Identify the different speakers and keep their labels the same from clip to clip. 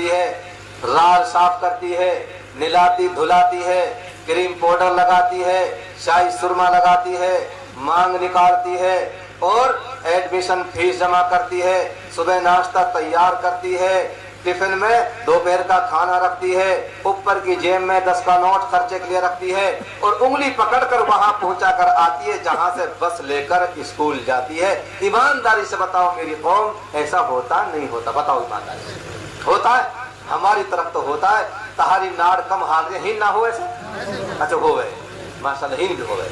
Speaker 1: करती है, राल साफ करती है, निलाती धुलाती है, क्रीम पाउडर लगाती है, शाही सुरमा लगाती है, मांग निकालती है और एडमिशन फीस जमा करती है, सुबह नाश्ता तैयार करती है, टिफिन में दोपहर का खाना रखती है, ऊपर की जेब में 10 का नोट खर्चे के लिए रखती है और उंगली पकड़कर वहां पहुंचा कर आती है जहां से बस लेकर स्कूल जाती है। ईमानदारी से बताओ मेरी कौम, ऐसा होता नहीं होता? बताओ ईमानदारी से। होता है? हमारी तरफ तो होता है। तहारी नाड़ कम हाल ही ना हो ऐसे? अच्छा हो गए, माशाल्लाह ही हो गए।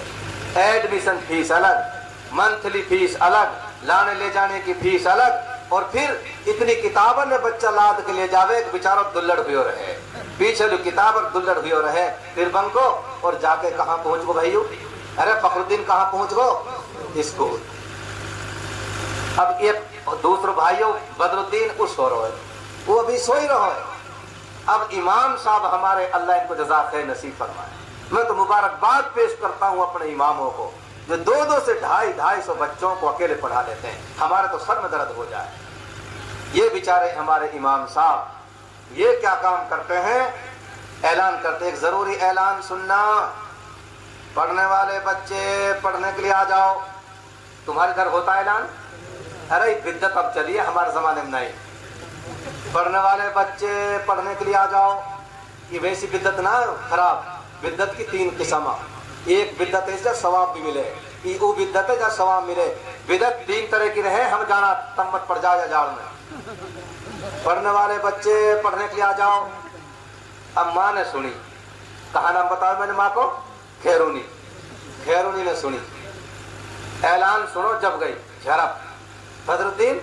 Speaker 1: एडमिशन फीस अलग, मंथली फीस अलग, लाने ले जाने की फीस अलग, और फिर इतनी किताबों में बच्चा लाद के ले जावे बेचारा दुल्लड़ हुए रहे, पीछे जो किताब और दुल्लड़ हुए रहे, फिर बंको और जाके कहाँ पहुंच गो भाइयों? अरे फखरुद्दीन कहाँ पहुंच गो? स्कूल। अब एक दूसरो भाइयों बदरुद्दीन उस सो रहे, वो अभी सो ही रहो है। अब इमाम साहब हमारे, अल्लाह इनको जज़ा खैर नसीब फरमाए। मैं तो मुबारकबाद पेश करता हूँ अपने इमामों को जो 200 से 250 बच्चों को अकेले पढ़ा लेते हैं। हमारे तो सर में दर्द हो जाए। ये बेचारे हमारे इमाम साहब ये क्या काम करते हैं? ऐलान करते हैं, एक जरूरी ऐलान सुनना, पढ़ने वाले बच्चे पढ़ने के लिए आ जाओ। तुम्हारे घर होता है ऐलान? अरे बिद्दत अब चलिए, हमारे जमाने में नहीं। पढ़ने वाले बच्चे पढ़ने के लिए आ जाओ। ये वैसी बिद्दत ना खराब, बिद्दत की 3 किस्म। एक बिद्दत है जहाँ सवाब भी मिले, वो बिद्दत है जहाँ सवाब मिले। बिद्दत 3 तरह की रहे, हम जाना तम्मत पड़ जाओ या जाड़ में। पढ़ने वाले बच्चे पढ़ने के लिए आ जाओ। अब माँ ने सुनी, कहा नाम बताओ मैंने माँ को? खैरूनी। खैरूनी ने सुनी, ऐलान सुनो, जब गई झरप, बदरुद्दीन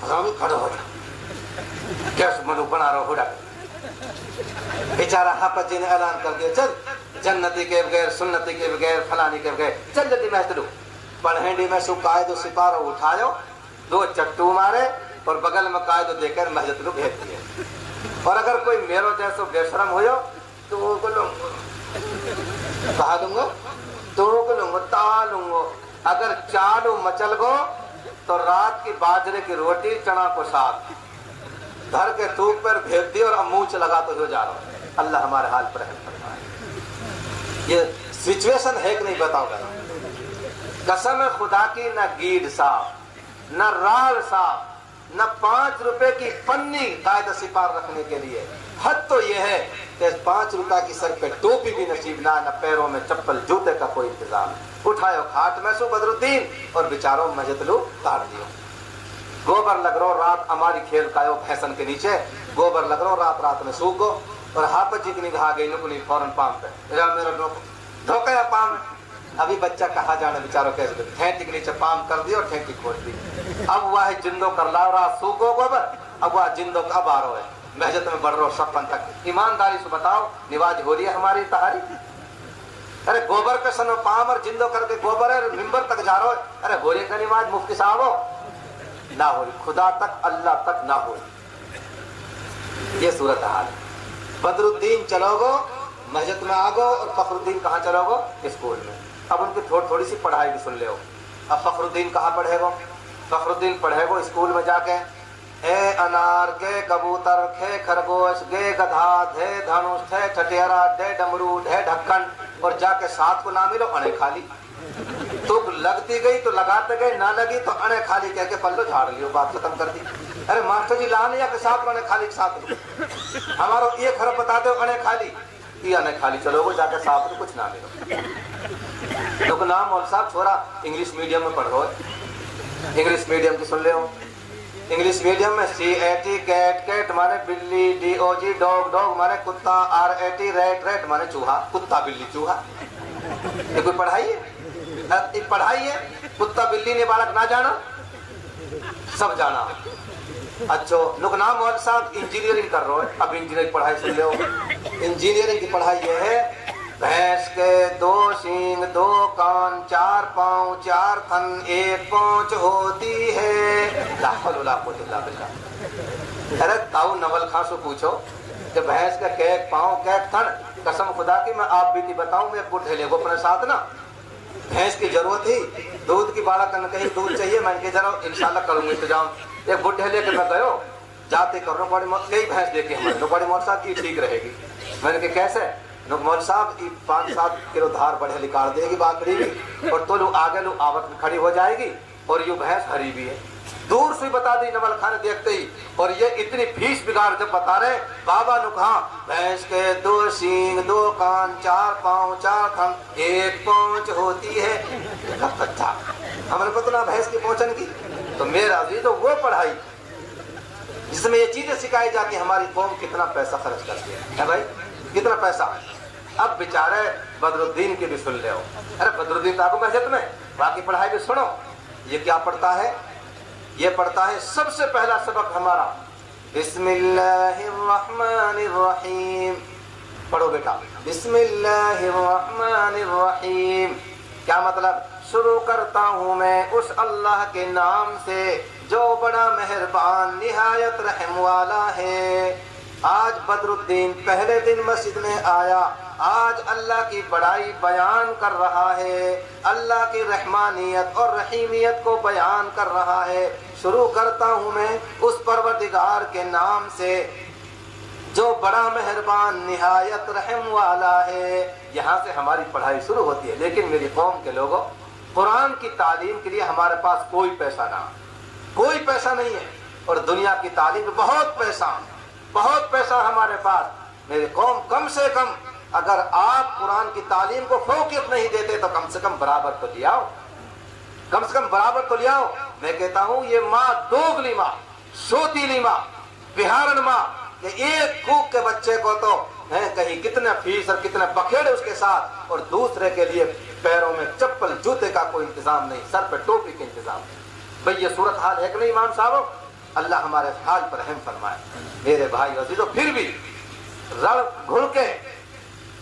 Speaker 1: हम खड़ो हो जा, क्या मनु बना रहा हो? बेचारा हाफिज जी ने ऐलान कर दिया, चल जन्नती के बगैर, सुन्नती के बगैर, फलानी के बगैर, चल जल्दी महतलू। पढ़ेंडी में सु कायदो सिपारो उठायो, 2 चट्टू मारे और बगल में कायदो देकर महतलू भेज दिए। और अगर कोई मेरो जैसो बेशरम हो तो वो को लूंगो, कहा दूंगा तो को लूंगो, ता लूंगो। अगर चालू मचल गो तो रात की बाजरे की रोटी चना को साथ घर के तूप पर भेज दी और अमूच लगा तो हो जा रहा। अल्लाह हमारे हाल पर रहम फरमाए। ये सिचुएशन है कि नहीं बताओ? कसम खुदा की, न गीड साफ, न राल साफ, न 5 रुपए की पन्नी कायदा सिपार रखने के लिए। हद तो ये है कि 5 रुपए की सर पे टोपी भी नसीब ना, न पैरों में चप्पल जूते का कोई इंतजाम। उठायो खाट में सो बदरुद्दीन और बेचारों मजतलू काट दियो। गोबर लग रो रात हमारी खेल कायो भैंसन के नीचे, गोबर लग रो रात रात में सूख गो और हाफिज जी की निगाह गई नुकनी फौरन पाम पे, मेरा धोखा पाम। अभी बच्चा कहा जाने बेचारों कैसे, ठेठी के नीचे पाम कर दी और ठेठी खोल दी। अब वह जिंदो कर ला रात सूखो गोबर, अब वह जिंदो कब आ रहा है, महजत में बढ़ रहा सपन तक। ईमानदारी से बताओ, निवाज हो रही है हमारी तहारी? अरे गोबर पे सनो पाम और जिंदो करके गोबर है, मिंबर तक जा रहा है। अरे हो रही का निवाज मुफ्ती साहब हो ना हो रही, खुदा तक अल्लाह तक ना हो रही। ये सूरत हाल। बदरुद्दीन चलोगो मस्जिद में आगो और फखरुद्दीन कहाँ चलोगो? स्कूल में। अब उनकी थोड़ी सी पढ़ाई भी सुन ले। अब फखरुद्दीन कहाँ पढ़ेगो? फखरुद्दीन पढ़ेगो स्कूल में जाके, ए अनार के कबूतर खे खरगोश गे गधा धे धनुष थे ठठियारा डे डमरू ढे ढक्कन, और जाके 7 को ना मिलो अणे खाली। तो लगती गई तो लगाते गए, ना लगी तो अणे खाली कह के पल्लो झाड़ लियो, बात खत्म कर दी। अरे मास्टर जी लाने या के साथ अणे खाली के साथ हमारो ये खरब बता दो अणे खाली, ये अणे खाली चलोगे जाके साथ में कुछ ना मिलो। तो नाम मौल साहब छोरा इंग्लिश मीडियम में पढ़ रहे हो, इंग्लिश मीडियम की सुन ले हो। इंग्लिश मीडियम में CAT कैट कैट माने बिल्ली, DOG डॉग डॉग माने कुत्ता, RAT रेट रेट माने चूहा, कुत्ता बिल्ली चूहा। ये कोई पढ़ाई है? पढ़ाई है? कुत्ता बिल्ली ने बालक ना जाना, सब जाना। अच्छा नुकनाम मौल साहब इंजीनियरिंग कर रहे हो। अब इंजीनियरिंग पढ़ाई सुन लो। इंजीनियरिंग की पढ़ाई ये है, भैंस के 2 सींग 2 कान 4 पाँव 4 थन 1 पहुंच होती है। अरे ताऊ नवल खां से पूछो कि भैंस का कैक पाँव कैक थन, कसम खुदा की मैं आप बीती बताऊं, मैं बुढ़े ले अपने साथ ना, भैंस की जरूरत ही दूध की बाड़ा करने कहीं दूध चाहिए, मैंने कहा जरा इंशाल्लाह करूंगा इंतजाम। एक बुढ़े लेके मैं गयो, जाते करो बड़े कई भैंस देखे हमारे तो बड़े मौत साहब की ठीक रहेगी। मैंने कहा कैसे? मौल साहब की 5-7 किलो धार बढ़िया निकाल देगी बाकड़ी भी, और तो लो आगे लो आवत में खड़ी हो जाएगी, और ये भैंस हरी भी है। दूर से बता दी नवल खान देखते ही, और ये इतनी फीस बिगाड़ जब बता रहे बाबा ने कहा भैंस के 2 सींग 2 कान 4 पाँव 4 थन 1 पहुंच होती है। अच्छा हमने पता भैंस की पहुंचन की, तो मेरा भी तो वो पढ़ाई जिसमें ये चीजें सिखाई जाती है। हमारी कौम कितना पैसा खर्च करती है भाई, कितना पैसा। अब बेचारे बदरुद्दीन की भी सुन ले। अरे बदरुद्दीन आपको मस्जिद में बाकी पढ़ाई भी सुनो। ये क्या पढ़ता है? ये पढ़ता है सबसे पहला सबक हमारा बिस्मिल्लाहिर्रहमानिर्रहीम। पढ़ो बेटा बिस्मिल्लाहिर्रहमानिर्रहीम। क्या मतलब? शुरू करता हूँ मैं उस अल्लाह के नाम से जो बड़ा मेहरबान निहायत रहम वाला है। आज बदरुद्दीन पहले दिन मस्जिद में आया, आज अल्लाह की बड़ाई बयान कर रहा है, अल्लाह की रहमानियत और रहीमियत को बयान कर रहा है। शुरू करता हूँ मैं उस परवरदिगार के नाम से जो बड़ा मेहरबान निहायत रहम वाला है। यहाँ से हमारी पढ़ाई शुरू होती है। लेकिन मेरी कौम के लोगों, कुरान की तालीम के लिए हमारे पास कोई पैसा नहीं है, और दुनिया की तालीम में बहुत पैसा हमारे पास। मेरे कौम कम से कम अगर आप कुरान की तालीम को फौकियत नहीं देते तो कम से कम बराबर तो ले आओ, कम से कम बराबर तो ले आओ। मैं कहता हूँ ये माँ दोगली माँ, सोतीली माँ, बिहारन माँ, ये एक कूक के बच्चे को तो है कहीं कितने फीस और कितने बखेड़े उसके साथ, और दूसरे के लिए पैरों में चप्पल जूते का कोई इंतजाम नहीं, सर पे टोपी के इंतजाम नहीं। भाई ये सूरत हाल है कि नहीं इमाम साहब? अल्लाह हमारे हाल पर रहम फरमाए। मेरे भाई अजीजों, फिर भी रड़ घुल के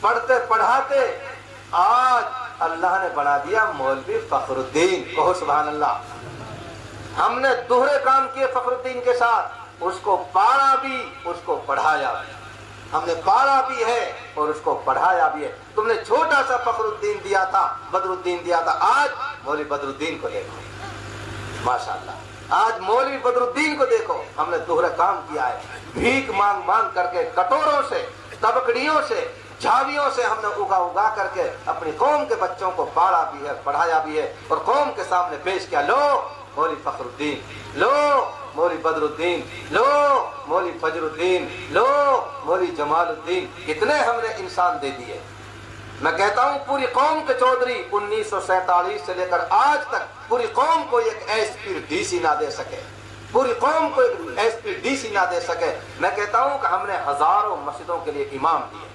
Speaker 1: पढ़ते पढ़ाते आज अल्लाह ने बना दिया मौलवी फखरुद्दीन। कहो सुभान अल्लाह। हमने दोहरे काम किए फखरुद्दीन के साथ, उसको पाला भी उसको पढ़ाया भी। हमने पाला भी है और उसको पढ़ाया भी है। तुमने छोटा सा फखरुद्दीन दिया था, बदरुद्दीन दिया था, आज मौलवी बदरुद्दीन को देखो माशाअल्लाह। आज मौलवी बदरुद्दीन को देखो, हमने दोहरा काम किया है। भीख मांग मांग करके, कटोरों से, तबकड़ियों से, झावियों से हमने उगा करके अपनी कौम के बच्चों को पाला भी है, पढ़ाया भी है, और कौम के सामने पेश किया। लो मौलवी फखरुद्दीन, लो मौलवी बदरुद्दीन, लो मौलवी फजरुद्दीन, लो मौलवी जमालुद्दीन। कितने हमने इंसान दे दिए। मैं कहता हूँ पूरी कौम के चौधरी 1947 से लेकर आज तक पूरी कौम को एक एसपी डीसी ना दे सके, पूरी कौम को एक एसपी डीसी ना दे सके। मैं कहता हूँ कि हमने हजारों मस्जिदों के लिए इमाम दिए,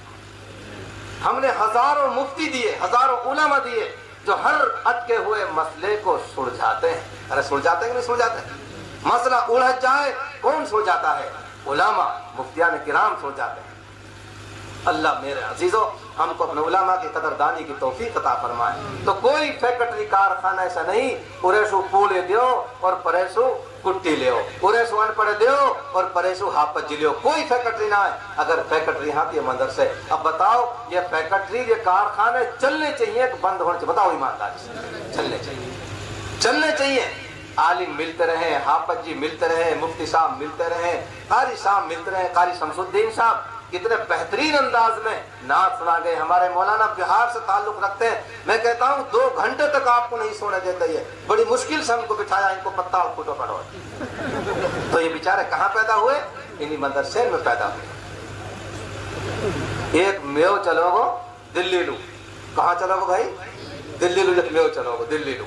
Speaker 1: हमने हजारों मुफ्ती दिए, हजारों उलमा दिए, जो हर अटके हुए मसले को सुलझाते हैं। अरे सुलझाते हैं कि नहीं सुलझाते? मसला उलझ जाए कौन सुलझाता है? उलमा, मुफ्तियान किराम सुलझाते हैं। अल्लाह मेरे अजीजों हमको अपने उलमा की कदरदानी की तौफीक अता फरमाए। तो कोई फैक्ट्री कारखाना ऐसा नहीं उरेसु पूले दियो और परेसु कुट्टी ले, उरेसु अनपढ़ दियो और परेसु हापत जिलियो। कोई फैक्ट्री ना है। अगर फैक्ट्री यहाँ की मंदिर से, अब बताओ ये फैक्ट्री ये कारखाने चलने चाहिए कि बंद होने चाहिए? बताओ ईमानदारी से। चलने चाहिए, चलने चाहिए। आलिम मिलते रहे, हाफज जी मिलते रहे, मुफ्ती साहब मिलते रहे, कारी साहब मिलते रहे। कारी शमसुद्दीन साहब कितने बेहतरीन अंदाज में नात सुना गए। हमारे मौलाना बिहार से ताल्लुक रखते हैं। मैं कहता हूँ 2 घंटे तक आपको नहीं सोने देते। ये बड़ी मुश्किल से हमको बिठाया, इनको पत्ता और फूटो पढ़ो। तो ये बेचारे कहाँ पैदा हुए? इन्हीं मदरसे में पैदा हुए। एक मेव चलोगो दिल्ली लू, कहाँ चलोगो भाई? दिल्ली लू। एक मेव चलोगो दिल्ली लू,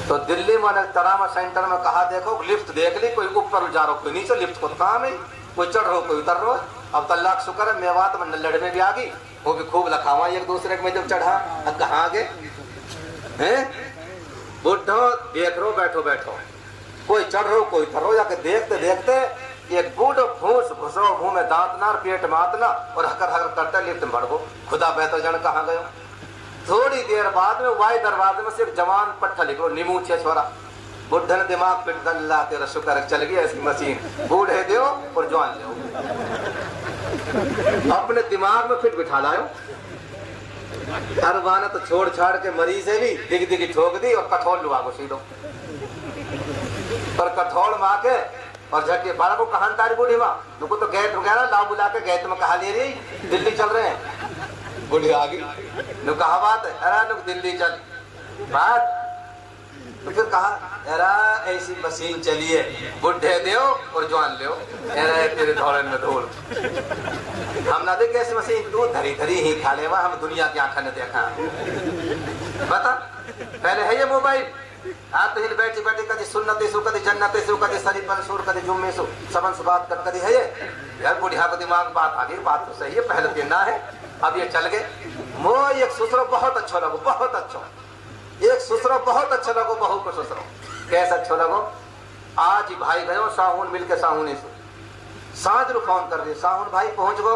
Speaker 1: तो दिल्ली में तरामा सेंटर में कहा देखो लिफ्ट देख ली, कोई ऊपर जा रहा, कोई नीचे, लिफ्ट को काम है, कोई चढ़ रहा कोई उतर रहा। अब तो अल्लाह का शुक्र है मेवात में नल्लड़ में भी आ गई, वो भी खूब लखावा एक दूसरे में जब चढ़ा। अब कहाँ गए हैं? बुढ़ो देख रो, बैठो बैठो, कोई चढ़ रो कोई उतर रो। जाके देखते देखते एक बूढ़ो फूस घुसो, मुंह में दांत ना, पेट मातना और हकर हकर करते लिफ्ट में बढ़ो। खुदा बेहतर जन कहाँ गयो। थोड़ी देर बाद में वाई दरवाजे में से एक जवान पट्टा लिखो, नीमू छे छोरा। बुढ़न दिमाग पिट अल्लाह तेरा शुक्र चल गई ऐसी मशीन। बूढ़े दो और जवान ले, अपने दिमाग में फिट बिठा लायो। हर बाना तो छोड़ छाड़ के मरीज है भी दिग दिगी ठोक दी और कठोल लुआ को सीधो। पर कठोल माँ के और झटके बाड़ा को कहां तारी बूढ़ी माँ नुको तो गैत वगैरह ला बुला के गैत में कहा ले रही दिल्ली चल रहे हैं। बूढ़ी आ गई नु कहा बात है अरे नुक दिल्ली चल बात तो फिर कहा अरे ऐसी मशीन चलिए बुढ़े दो और जवान ले अरे तेरे धौलन में धोल हम ना देखे ऐसी मशीन तू धरी धरी ही खा ले हम दुनिया की आंखा ने देखा बता पहले है ये मोबाइल आप तो हिल बैठी बैठी कभी सुन्नते सु कभी जन्नते सु कभी सरीपन सुर कभी जुम्मे सु सबन से बात कर कभी है ये यार बुढ़िया को दिमाग बात आ गई बात तो सही है पहले दिन ना है अब ये चल गए मो एक ससुरो बहुत अच्छा लगो बहुत अच्छा एक ससुरो बहुत अच्छा लगो बहू को ससुरो कैसा अच्छा लगो आज ही भाई गयो साहुन मिलके साहुनी से सांझ रू फोन कर दिए साहुन भाई पहुंच गो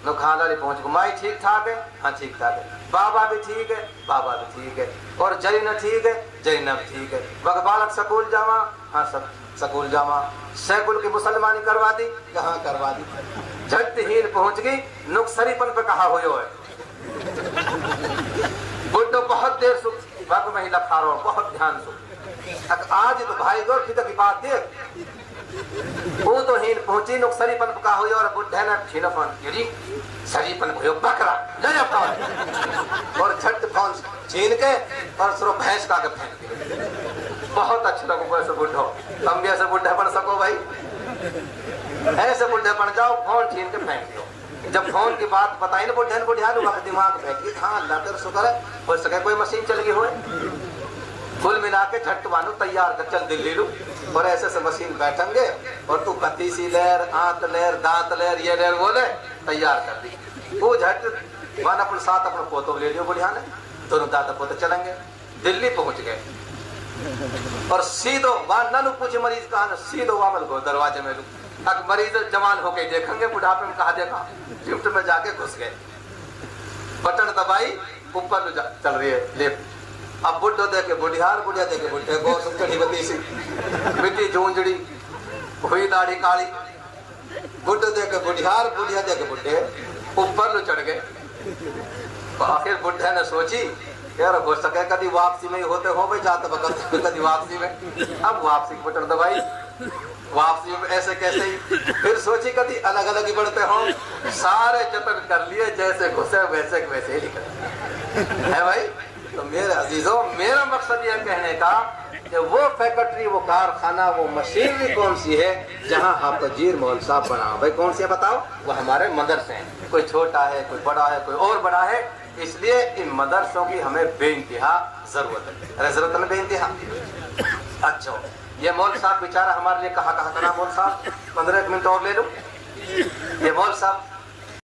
Speaker 1: न खाला रे पहुंच गो माई ठीक ठाक है हाँ ठीक ठाक है बाबा भी ठीक है बाबा भी ठीक है और जैन ठीक है जैनब ठीक है वह बालक स्कूल जावा हाँ सब स्कूल जावा सैकुल की मुसलमानी करवा दी कहाँ करवा दी झट हीन पहुंच गई नुकसरीपन पे कहा हुए है बुड्ढो बहुत देर सुख बाबू में ही लखा रहा बहुत ध्यान सु आज तो भाई गो फिर की बात देख वो तो हीन पहुंची नुक सरीपन का हुई और बुढ़े ने छीनपन गिरी सरीपन भयो पकड़ा ले फोन और झट फोन छीन के और सरो भैंस का के फेंक दिया बहुत अच्छा लगो ऐसे बुढ़ो तुम भी ऐसे बुढ़े बन सको भाई ऐसे बुढ़े बन जाओ फोन छीन के फेंक दो जब फोन की बात बताई ना बुढ़े ने बुढ़िया लोग दिमाग बैठी हाँ अल्लाह तेरा शुक्र है हो सके कोई मशीन चल गई हो कुल मिला के झट मानो तैयार कर चल दिल्ली लू और ऐसे से मशीन बैठेंगे और तू कत्ती सी लेर आंत लेर दांत लेर ये लेर वो ले तैयार कर दी वो झट वन अपने साथ अपने पोतो ले लियो बुढ़िया ने दोनों दादा पोते चलेंगे दिल्ली पहुंच गए और सीधो वहां ननु पूछे मरीज कहा ना सीधो वामल को दरवाजे में लू अब मरीज जवान होके देखेंगे बुढ़ापे में कहा देखा लिफ्ट में जाके घुस गए बटन दबाई ऊपर चल रही है लिफ्ट अब बुढ़ो देखे बुढ़ियार बुढ़िया देखे बुढ़े गो चढ़ी बती सी मिट्टी झूंझड़ी हुई दाढ़ी काली बुढ़ो देखे बुढ़ियार बुढ़िया देखे बुढ़े ऊपर लो चढ़ गए तो आखिर बुढ़े ने सोची यार हो सके कभी वापसी में ही होते हो भाई जाते वक्त कभी वापसी में अब वापसी बटन दबाई वापसी में ऐसे कैसे ही फिर सोची कभी अलग अलग ही बढ़ते हो सारे जतन कर लिए जैसे घुसे वैसे वैसे ही निकले है भाई। तो मेरे अजीजों मेरा मकसद यह कहने का कि वो फैक्ट्री वो कारखाना वो मशीनरी कौन सी है जहां हाफिज मौल साहब बना भाई कौन सी है बताओ वो हमारे मदरसे हैं कोई छोटा है कोई बड़ा है कोई और बड़ा है इसलिए इन मदरसों की हमें बेइंतहा जरूरत है जरूरत है बेइंतहा। अच्छा ये मौल साहब बेचारा हमारे लिए कहा था ना मौल साहब 15 मिनट और ले लो ये मौल साहब